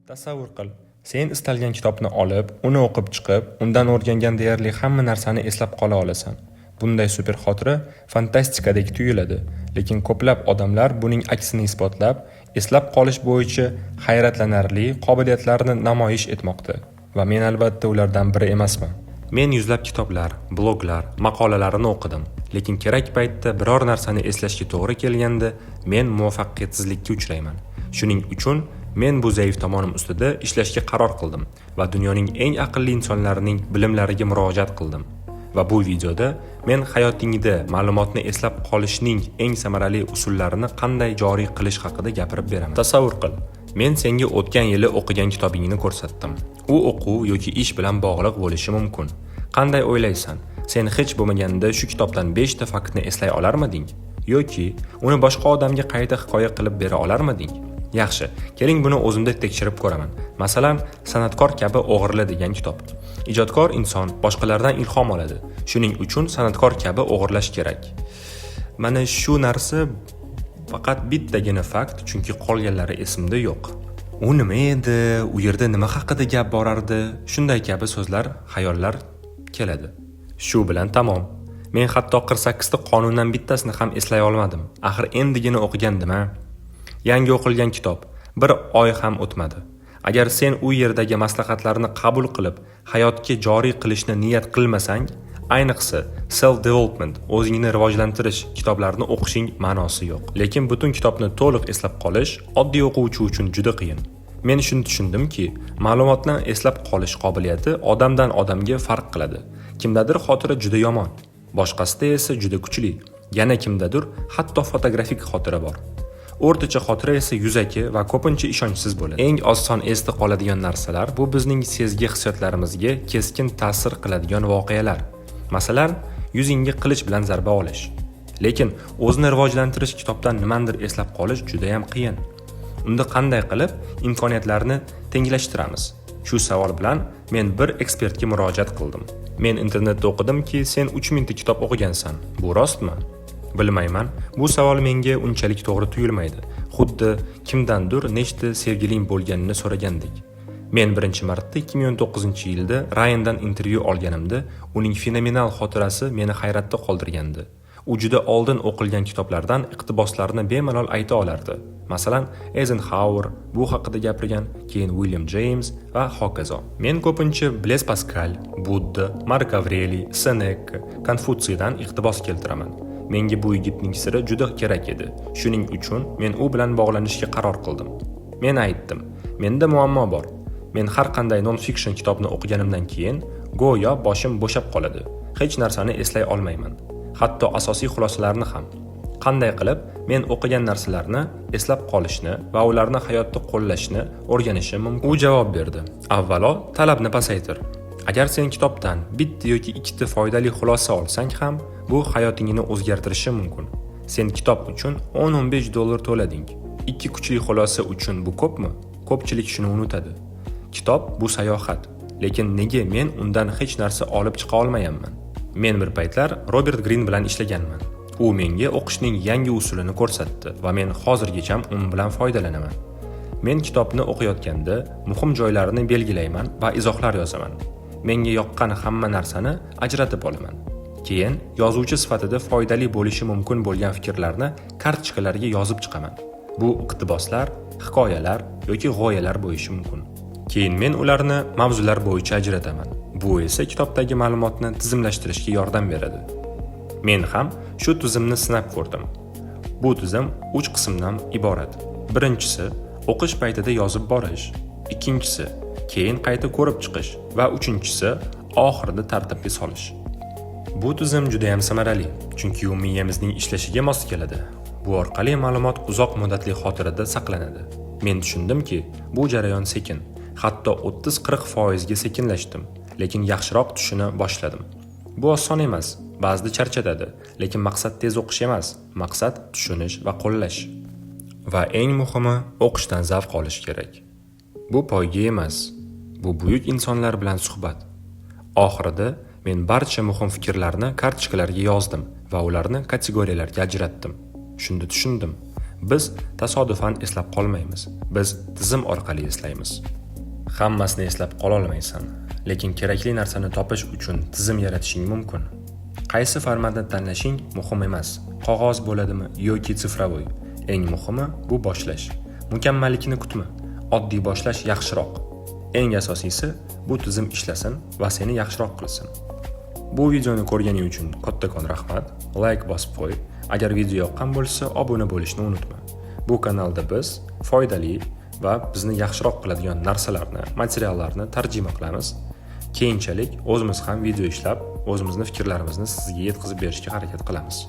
Tasavvur qil, sen istalgan kitobni olib, uni o'qib chiqib, undan o'rgangan deyarli hamma narsani eslab qola olasan. Bunday super xotira fantastikadek tuyuladi, lekin ko'plab odamlar buning aksini isbotlab, eslab qolish bo'yicha hayratlanarli qobiliyatlarni namoyish etmoqda va men albatta ulardan biri emasman. Men yuzlab kitoblar, bloglar, maqolalarini o'qidim, lekin kerak paytda biror narsani eslashga to'g'ri kelganda men muvaffaqiyatsizlikka uchrayman. Shuning uchun men bu zaif tomonim ustida ishlashga qaror qildim va dunyoning eng aqlli insonlarining bilimlariga murojaat qildim. Va bu videoda men hayotingda ma'lumotni eslab qolishning eng samarali usullarini qanday joriy qilish haqida gapirib beraman. Tasavvur qil, men senga o'tgan yili o'qigan kitobingni ko'rsatdim. U o'quv yoki ish bilan bog'liq bo'lishi mumkin. Qanday o'ylaysan? Sen hech bo'lmaganda shu kitobdan 5 ta faktni eslay olarmiding? Yoki uni boshqa odamga qayta hikoya qilib bera olarmiding? Yaxshi, keling buni o'zimda tekshirib ko'raman. Masalan, San'atkor kabi o'g'irla degan kitob. Ijodkor inson boshqalardan ilhom oladi. Shuning uchun san'atkor kabi o'g'irlash kerak. Mana shu narsa faqat bittagina fakt, chunki qolganlari esimda yo'q. U nima edi? U yerda nima haqida gap borardi? Shunday kabi so'zlar, xayollar keladi. Shu bilan tamom. Men hatto 48 ta qonundan bittasini ham eslay olmadim. Axir endigina o'qigandim-a. Yangi o'qilgan kitob. Bir oy ham o'tmadi. Agar sen u yerdagi maslahatlarni qabul qilib, hayotga joriy qilishni niyat qilmasang, ayniqsa self-development, o'zingni rivojlantirish kitoblarini o'qishing ma'nosi yo'q. Lekin butun kitobni to'liq eslab qolish oddiy o'quvchi uchun juda qiyin. Men shuni tushundimki, ma'lumotni eslab qolish qobiliyati odamdan odamga farq qiladi. Kimdadir xotira juda yomon, boshqasida esa juda kuchli. Yana kimdadir hatto fotografik xotira bor. O'rtacha xotira esa yuzaki va ko'pincha ishonchsiz bo'ladi. Eng oson esda qoladigan narsalar bu bizning sezgi hissiyotlarimizga keskin ta'sir qiladigan voqealar. Masalan, yuzingga qilich bilan zarba olish. Lekin o'zni rivojlantirish kitobdan nimadir eslab qolish juda ham qiyin. Unda qanday qilib imkoniyatlarni tenglashtiramiz? Shu savol bilan men bir ekspertga murojaat qildim. Men internetda o'qidimki, sen 3000 ta kitob o'qigansan. Bu rostmi? Bilmayman, bu savol menga unchalik to'g'ri tuyulmaydi. Xuddi kimdandir nechta sevgiling bo'lganini so'ragandek. Men birinchi marta 2019-yilda Ryandan intervyu olganimda, uning fenomenal xotirasi meni hayratda qoldirgandi. U juda oldin o'qilgan kitoblardan iqtiboslarni bemalol ayta olardi. Masalan, Eisenhower bu haqida gapirgan, keyin William James va hokazo. Men ko'pincha Blaise Pascal, Budda, Mark Avreliy, Seneca, Konfutsiydan iqtibos keltiraman. Menga bu yigitning siri juda kerak edi. Shuning uchun men u bilan bog'lanishga qaror qildim. Men aytdim, menda muammo bor. Men har qanday non-fiction kitobni o'qiganimdan keyin go'yo boshim bo'shab qoladi. Hech narsani eslay olmayman. Hatto asosiy xulosalarni ham. Qanday qilib men o'qigan narsalarni eslab qolishni va ularni hayotda qo'llashni o'rganishim mumkin? U javob berdi. Avvalo, talabni pasaytir. Agar sen kitobdan bitta yoki ikkita foydali xulosa olsang ham, bu hayotingni o'zgartirishi mumkin. Sen kitob uchun $10-15 to'lading. Ikki kuchli xulosa uchun bu ko'pmi? Ko'pchilik shuni unutadi. Kitob bu sayohat, lekin nega men undan hech narsa olib chiqa olmayapman? Men bir paytlar Robert Greene bilan ishlaganman. U menga o'qishning yangi usulini ko'rsatdi va men hozirgacha un bilan foydalanaman. Men kitobni o'qiyotganda muhim joylarini belgilayman va izohlar yozaman. Menga yoqqan hamma narsani ajratib olaman. Keyin yozuvchi sifatida foydali bo'lishi mumkin bo'lgan fikrlarni kartochkalarga yozib chiqaman. Bu iqtiboslar, hikoyalar yoki g'oyalar bo'lishi mumkin. Keyin men ularni mavzular bo'yicha ajrataman. Bu esa kitobdagi ma'lumotni tizimlashtirishga yordam beradi. Men ham shu tizimni sinab ko'rdim. Bu tizim 3 qismdan iborat. Birinchisi o'qish paytida yozib borish, ikkinchisi keyin qayta ko'rib chiqish va uchinchisi oxirida tartibga solish. Bu tizim juda ham samarali, chunki u miyamizning ishlashiga mos keladi. Bu orqali ma'lumot uzoq muddatli xotirada saqlanadi. Men tushundimki, bu jarayon sekin, hatto 30-40% ga sekinlashdim, lekin yaxshiroq tushuna boshladim. Bu oson emas, ba'zida charchatadi, lekin maqsad tez o'qish emas, maqsad tushunish va qo'llash. Va eng muhimi, o'qishdan zavq olish kerak. Bu poyga emas, bu buyuk insonlar bilan suhbat. Oxirida men barcha muhim fikrlarni kartochkalarga yozdim va ularni kategoriyalarga ajratdim. Shunda tushundim. Biz tasodifan eslab qolmaymiz. Biz tizim orqali eslaymiz. Hammasini eslab qola olmaysan, lekin kerakli narsani topish uchun tizim yaratishing mumkin. Qaysi formatni tanlashing muhim emas. Qog'oz bo'ladimi yoki sifrovoy. Eng muhimi bu boshlash. Mukammallikni kutma. Oddiy boshlash yaxshiroq. Eng asosiysi bu tizim ishlasin va seni yaxshiroq qilsin. Bu videoni ko'rganing uchun kattakon rahmat. Like bosib qo'y. Agar video yoqqan bo'lsa, obuna bo'lishni unutma. Bu kanalda biz foydali va bizni yaxshiroq qiladigan narsalarni, materiallarni tarjima qilamiz. Keyinchalik o'zimiz ham video ishlab, o'zimizning fikrlarimizni sizga yetkazib berishga harakat qilamiz.